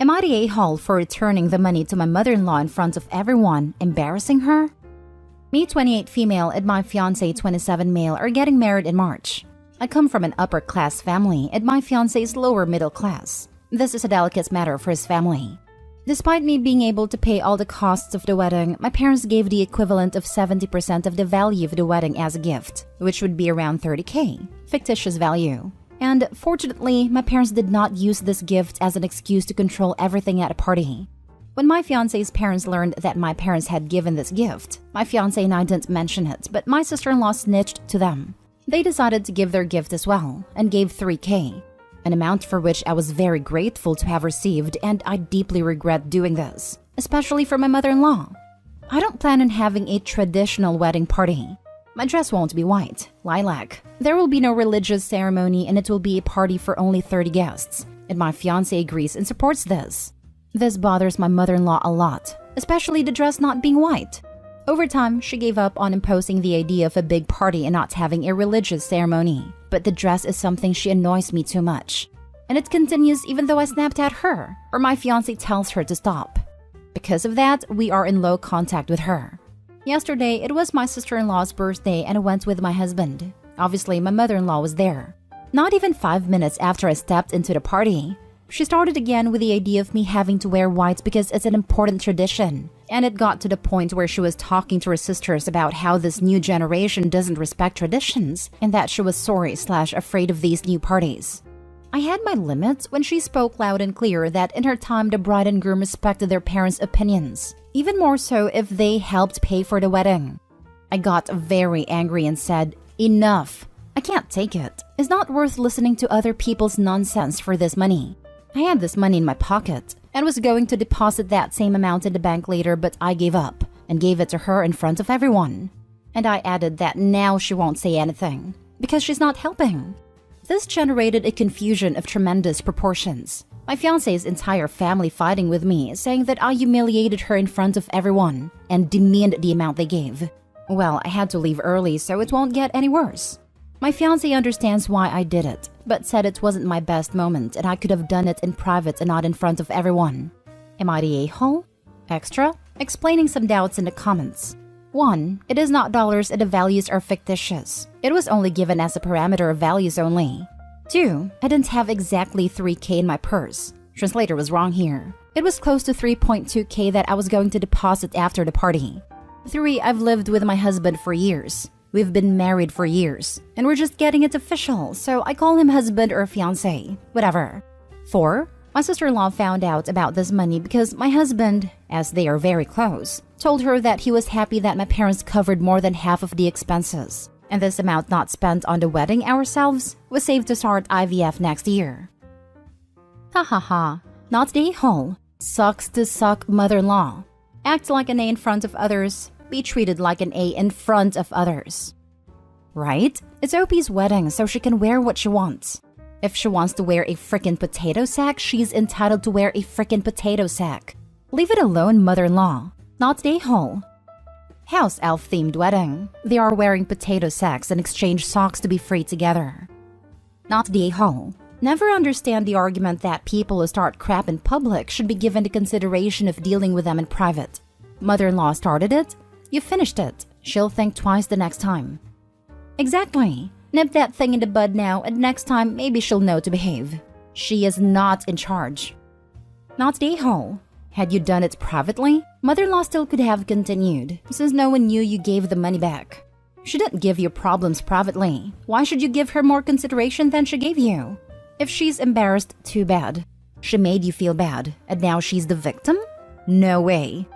Am I the a-hole for returning the money to my mother-in-law in front of everyone, embarrassing her? Me, 28 female, and my fiancé, 27 male, are getting married in March. I come from an upper-class family, and my fiancé is lower middle class. This is a delicate matter for his family. Despite me being able to pay all the costs of the wedding, my parents gave the equivalent of 70% of the value of the wedding as a gift, which would be around 30K, fictitious value. And fortunately, my parents did not use this gift as an excuse to control everything at a party. When my fiancé's parents learned that my parents had given this gift, my fiancé and I didn't mention it, but my sister-in-law snitched to them. They decided to give their gift as well, and gave 3K, an amount for which I was very grateful to have received, and I deeply regret doing this, especially for my mother-in-law. I don't plan on having a traditional wedding party. My dress won't be white, lilac. There will be no religious ceremony, and it will be a party for only 30 guests, and my fiancé agrees and supports this. This bothers my mother-in-law a lot, especially the dress not being white. Over time, she gave up on imposing the idea of a big party and not having a religious ceremony. But the dress is something she annoys me too much. And it continues even though I snapped at her, or my fiancé tells her to stop. Because of that, we are in low contact with her. Yesterday, it was my sister-in-law's birthday and I went with my husband. Obviously, my mother-in-law was there. Not even 5 minutes after I stepped into the party, she started again with the idea of me having to wear white because it's an important tradition. And it got to the point where she was talking to her sisters about how this new generation doesn't respect traditions and that she was sorry/afraid of these new parties. I had my limits when she spoke loud and clear that in her time the bride and groom respected their parents' opinions, even more so if they helped pay for the wedding. I got very angry and said, "Enough. I can't take it. It's not worth listening to other people's nonsense for this money." I had this money in my pocket and was going to deposit that same amount in the bank later, but I gave up and gave it to her in front of everyone. And I added that now she won't say anything because she's not helping. This generated a confusion of tremendous proportions. My fiancé's entire family fighting with me, saying that I humiliated her in front of everyone and demeaned the amount they gave. Well, I had to leave early so it won't get any worse. My fiancé understands why I did it, but said it wasn't my best moment and I could have done it in private and not in front of everyone. Am I the a-hole? Extra? Explaining some doubts in the comments. 1. It is not dollars and the values are fictitious. It was only given as a parameter of values only. 2. I didn't have exactly 3K in my purse. Translator was wrong here. It was close to 3.2K that I was going to deposit after the party. 3. I've lived with my husband for years. We've been married for years, and we're just getting it official, so I call him husband or fiancé, whatever. 4. My sister-in-law found out about this money because my husband, as they are very close, told her that he was happy that my parents covered more than half of the expenses, and this amount not spent on the wedding ourselves was saved to start IVF next year. Ha ha ha, not the a-hole. Sucks to suck mother-in-law. Act like an A in front of others. Be treated like an A in front of others. Right? It's OP's wedding, so she can wear what she wants. If she wants to wear a frickin' potato sack, she's entitled to wear a frickin' potato sack. Leave it alone, mother-in-law. Not the a-hole. House elf-themed wedding. They are wearing potato sacks and exchange socks to be free together. Not the a-hole. Never understand the argument that people who start crap in public should be given the consideration of dealing with them in private. Mother-in-law started it. You finished it. She'll think twice the next time. Exactly. Nip that thing in the bud now, and next time maybe she'll know to behave. She is not in charge. Not the a-hole. Had you done it privately, mother-in-law still could have continued, since no one knew you gave the money back. She didn't give you problems privately. Why should you give her more consideration than she gave you? If she's embarrassed, too bad. She made you feel bad, and now she's the victim? No way.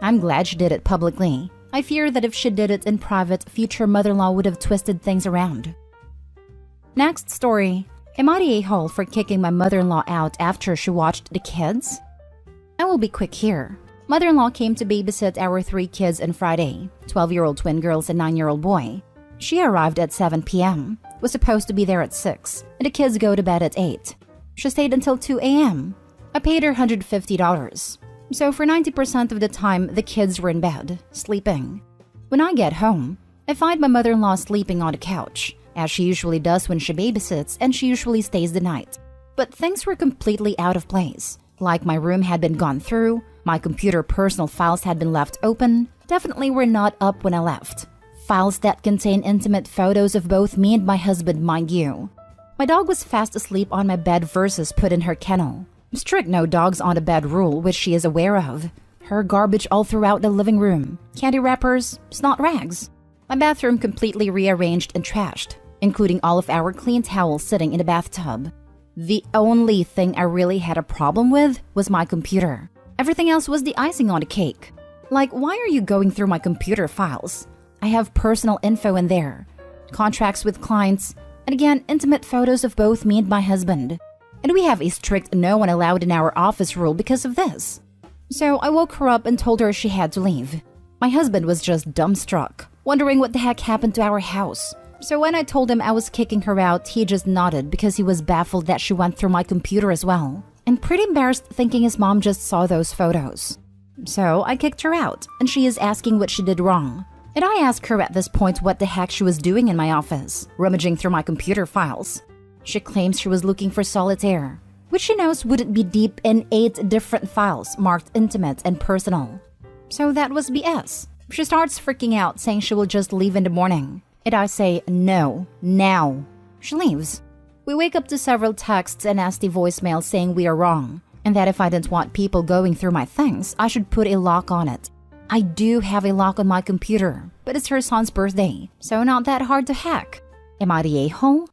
I'm glad she did it publicly. I fear that if she did it in private, future mother-in-law would have twisted things around. Next story. Am I the a-hole for kicking my mother-in-law out after she watched the kids? I will be quick here. Mother-in-law came to babysit our 3 kids on Friday, 12-year-old twin girls and 9-year-old boy. She arrived at 7 p.m., was supposed to be there at 6, and the kids go to bed at 8. She stayed until 2 a.m. I paid her $150. So for 90% of the time, the kids were in bed, sleeping. When I get home, I find my mother-in-law sleeping on the couch, as she usually does when she babysits, and she usually stays the night. But things were completely out of place. Like my room had been gone through, my computer personal files had been left open, definitely were not up when I left. Files that contain intimate photos of both me and my husband, mind you. My dog was fast asleep on my bed versus put in her kennel. Strict no dogs on the bed rule, which she is aware of. Her garbage all throughout the living room. Candy wrappers, snot rags. My bathroom completely rearranged and trashed, including all of our clean towels sitting in the bathtub. The only thing I really had a problem with was my computer. Everything else was the icing on the cake. Like, why are you going through my computer files? I have personal info in there, contracts with clients, and again, intimate photos of both me and my husband. And we have a strict no one allowed in our office rule because of this. So I woke her up and told her she had to leave. My husband was just dumbstruck, wondering what the heck happened to our house. So when I told him I was kicking her out, he just nodded because he was baffled that she went through my computer as well, and pretty embarrassed thinking his mom just saw those photos. So I kicked her out, and she is asking what she did wrong. And I asked her at this point what the heck she was doing in my office, rummaging through my computer files. She claims she was looking for solitaire, which she knows wouldn't be deep in 8 different files marked intimate and personal. So that was BS. She starts freaking out, saying she will just leave in the morning. And I say, no, now. She leaves. We wake up to several texts and nasty voicemails saying we are wrong, and that if I didn't want people going through my things, I should put a lock on it. I do have a lock on my computer, but it's her son's birthday, so not that hard to hack. Am I the a-hole?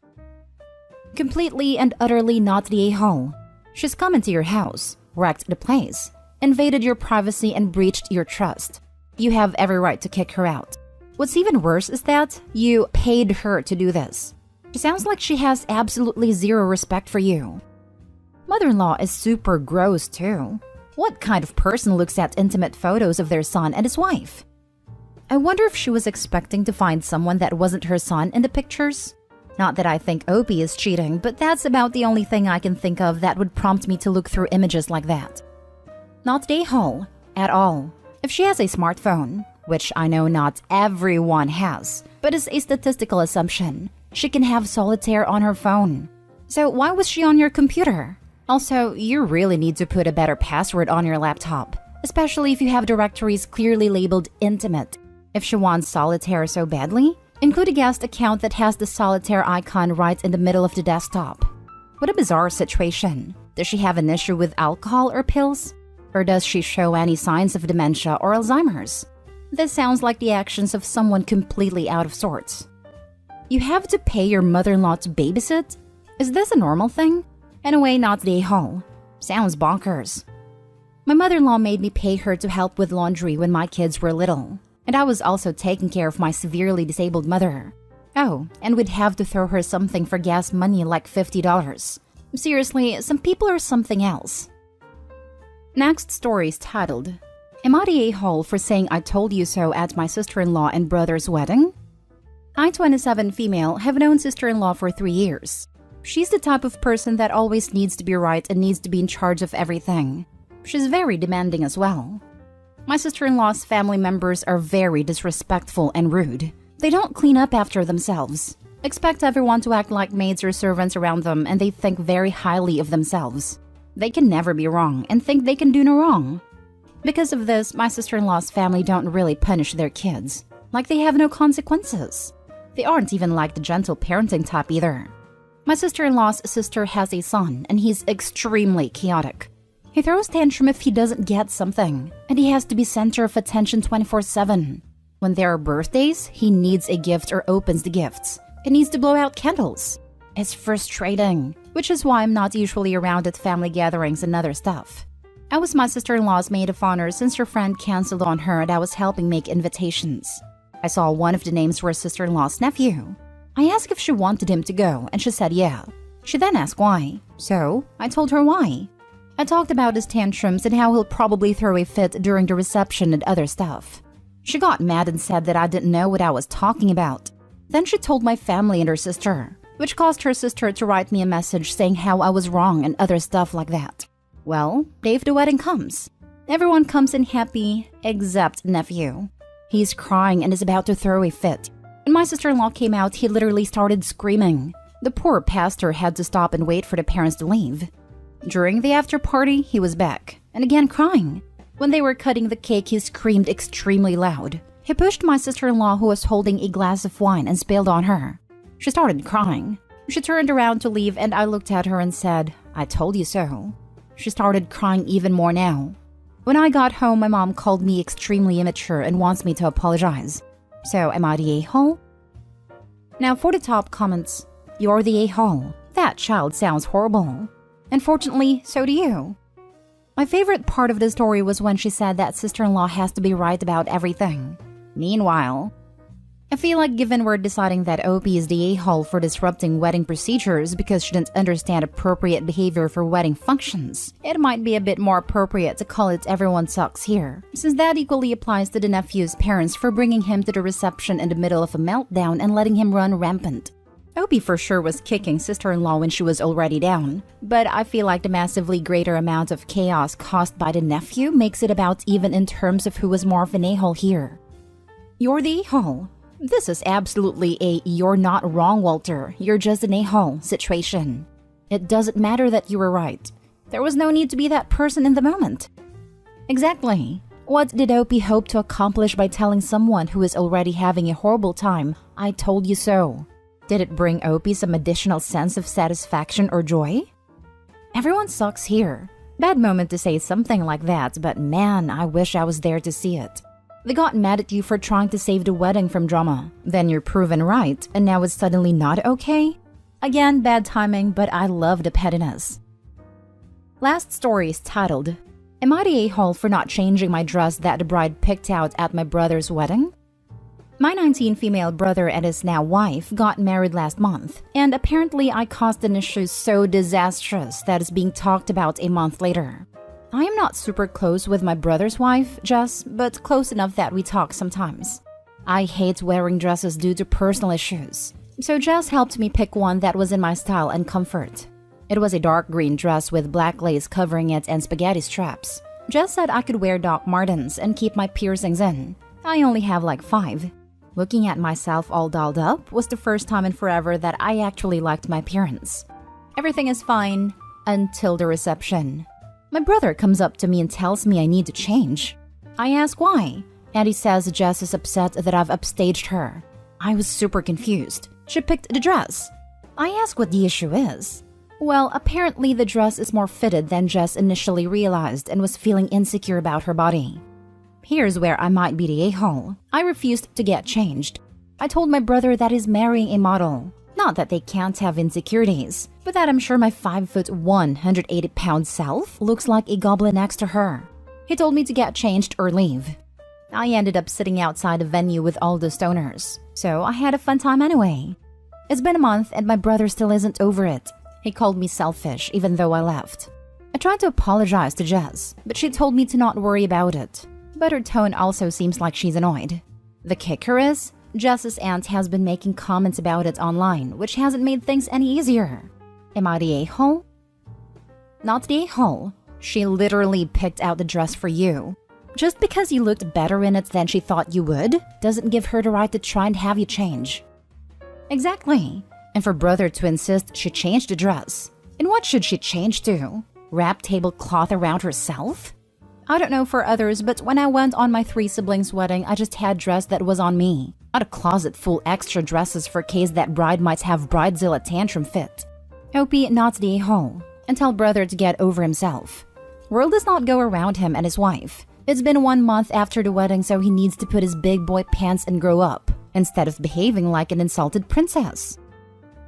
Completely and utterly not the a-hole. She's come into your house, wrecked the place, invaded your privacy and breached your trust. You have every right to kick her out. What's even worse is that you paid her to do this. It sounds like she has absolutely zero respect for you. Mother-in-law is super gross too. What kind of person looks at intimate photos of their son and his wife? I wonder if she was expecting to find someone that wasn't her son in the pictures? Not that I think Opie is cheating, but that's about the only thing I can think of that would prompt me to look through images like that. Not the a-hole at all. If she has a smartphone, which I know not everyone has, but is a statistical assumption, she can have solitaire on her phone. So why was she on your computer? Also, you really need to put a better password on your laptop, especially if you have directories clearly labeled intimate. If she wants solitaire so badly, include a guest account that has the solitaire icon right in the middle of the desktop. What a bizarre situation. Does she have an issue with alcohol or pills? Or does she show any signs of dementia or Alzheimer's? This sounds like the actions of someone completely out of sorts. You have to pay your mother-in-law to babysit? Is this a normal thing? Anyway, not the a-hole. Sounds bonkers. My mother-in-law made me pay her to help with laundry when my kids were little. And I was also taking care of my severely disabled mother. Oh, and we'd have to throw her something for gas money like $50. Seriously, some people are something else. Next story is titled, Am I the a-hole for saying I told you so at my sister-in-law and brother's wedding? I, 27 female, have known sister-in-law for 3 years. She's the type of person that always needs to be right and needs to be in charge of everything. She's very demanding as well. My sister-in-law's family members are very disrespectful and rude. They don't clean up after themselves, expect everyone to act like maids or servants around them, and they think very highly of themselves. They can never be wrong and think they can do no wrong. Because of this, my sister-in-law's family don't really punish their kids. Like they have no consequences. They aren't even like the gentle parenting type either. My sister-in-law's sister has a son, and he's extremely chaotic. He throws tantrum if he doesn't get something, and he has to be center of attention 24/7. When there are birthdays, he needs a gift or opens the gifts. He needs to blow out candles. It's frustrating, which is why I'm not usually around at family gatherings and other stuff. I was my sister-in-law's maid of honor since her friend canceled on her and I was helping make invitations. I saw one of the names for her sister-in-law's nephew. I asked if she wanted him to go, and she said yeah. She then asked why, so I told her why. I talked about his tantrums and how he'll probably throw a fit during the reception and other stuff. She got mad and said that I didn't know what I was talking about. Then she told my family and her sister, which caused her sister to write me a message saying how I was wrong and other stuff like that. Well, day of the wedding comes. Everyone comes in happy, except nephew. He's crying and is about to throw a fit. When my sister-in-law came out, he literally started screaming. The poor pastor had to stop and wait for the parents to leave. During the after party, he was back, and again crying. When they were cutting the cake, he screamed extremely loud. He pushed my sister-in-law who was holding a glass of wine and spilled on her. She started crying. She turned around to leave and I looked at her and said, "I told you so." She started crying even more now. When I got home, my mom called me extremely immature and wants me to apologize. So, am I the a-hole? Now for the top comments. You're the a-hole. That child sounds horrible. Unfortunately, so do you. My favorite part of the story was when she said that sister-in-law has to be right about everything. Meanwhile, I feel like given we're deciding that OP is the a-hole for disrupting wedding procedures because she didn't understand appropriate behavior for wedding functions, it might be a bit more appropriate to call it everyone sucks here, since that equally applies to the nephew's parents for bringing him to the reception in the middle of a meltdown and letting him run rampant. OP for sure was kicking sister-in-law when she was already down, but I feel like the massively greater amount of chaos caused by the nephew makes it about even in terms of who was more of an a-hole here. You're the a-hole. This is absolutely a "you're not wrong, Walter, you're just an a-hole" situation. It doesn't matter that you were right. There was no need to be that person in the moment. Exactly. What did Opie hope to accomplish by telling someone who is already having a horrible time, "I told you so"? Did it bring Opie some additional sense of satisfaction or joy? Everyone sucks here. Bad moment to say something like that, but man, I wish I was there to see it. They got mad at you for trying to save the wedding from drama. Then you're proven right, and now it's suddenly not okay? Again, bad timing, but I love the pettiness. Last story is titled, "Am I the a-hole for not changing my dress that the bride picked out at my brother's wedding?" My 19 female brother and his now wife got married last month, and apparently I caused an issue so disastrous that is being talked about a month later. I am not super close with my brother's wife, Jess, but close enough that we talk sometimes. I hate wearing dresses due to personal issues, so Jess helped me pick one that was in my style and comfort. It was a dark green dress with black lace covering it and spaghetti straps. Jess said I could wear Doc Martens and keep my piercings in. I only have like 5. Looking at myself all dolled up was the first time in forever that I actually liked my appearance. Everything is fine until the reception. My brother comes up to me and tells me I need to change. I ask why, and he says Jess is upset that I've upstaged her. I was super confused. She picked the dress. I ask what the issue is. Well, apparently the dress is more fitted than Jess initially realized and was feeling insecure about her body. Here's where I might be the a-hole. I refused to get changed. I told my brother that he's marrying a model. Not that they can't have insecurities, but that I'm sure my 5'1", 180-pound self looks like a goblin next to her. He told me to get changed or leave. I ended up sitting outside the venue with all the stoners, so I had a fun time anyway. It's been a month and my brother still isn't over it. He called me selfish even though I left. I tried to apologize to Jess, but she told me to not worry about it. But her tone also seems like she's annoyed. The kicker is, Jess's aunt has been making comments about it online, which hasn't made things any easier. Am I the a-hole? Not the a-hole. She literally picked out the dress for you. Just because you looked better in it than she thought you would, doesn't give her the right to try and have you change. Exactly. And for brother to insist she changed the dress. And what should she change to? Wrap tablecloth around herself? I don't know for others, but when I went on my 3 siblings' wedding, I just had dress that was on me. Not a closet full extra dresses for case that bride might have bridezilla tantrum fit. Opie not the a-hole, and tell brother to get over himself. World does not go around him and his wife. It's been 1 month after the wedding, so he needs to put his big boy pants and grow up, instead of behaving like an insulted princess.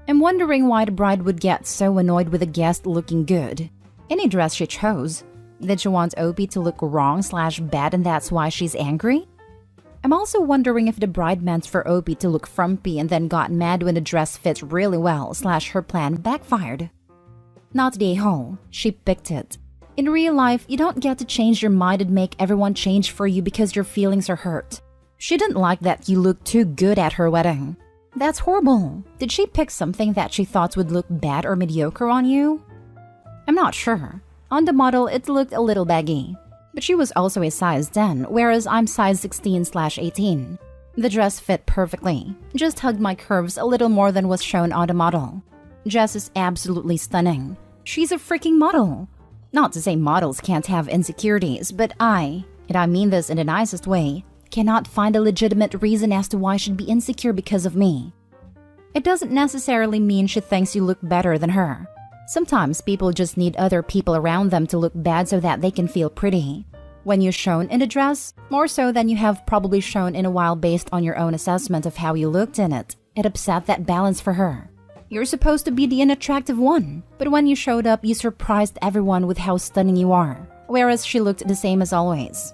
I'm wondering why the bride would get so annoyed with a guest looking good. Any dress she chose. Did she want Opie to look wrong/bad and that's why she's angry? I'm also wondering if the bride meant for Opie to look frumpy and then got mad when the dress fit really well/her plan backfired. Not the a-hole. She picked it. In real life, you don't get to change your mind and make everyone change for you because your feelings are hurt. She didn't like that you looked too good at her wedding. That's horrible. Did she pick something that she thought would look bad or mediocre on you? I'm not sure. On the model, it looked a little baggy. But she was also a size 10, whereas I'm size 16/18. The dress fit perfectly. Just hugged my curves a little more than was shown on the model. Jess is absolutely stunning. She's a freaking model. Not to say models can't have insecurities, but and I mean this in the nicest way, cannot find a legitimate reason as to why she'd be insecure because of me. It doesn't necessarily mean she thinks you look better than her. Sometimes people just need other people around them to look bad so that they can feel pretty. When you're shown in a dress, more so than you have probably shown in a while based on your own assessment of how you looked in it upset that balance for her. You're supposed to be the unattractive one, but when you showed up, you surprised everyone with how stunning you are, whereas she looked the same as always.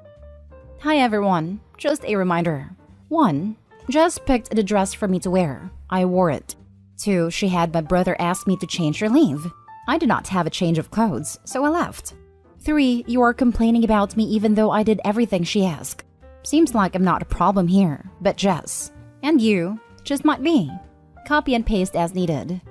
Hi everyone, just a reminder. 1. Jess picked the dress for me to wear. I wore it. 2. She had my brother ask me to change her leave. I did not have a change of clothes, so I left. 3. You are complaining about me even though I did everything she asked. Seems like I'm not a problem here, but Jess. And you just might be. Copy and paste as needed.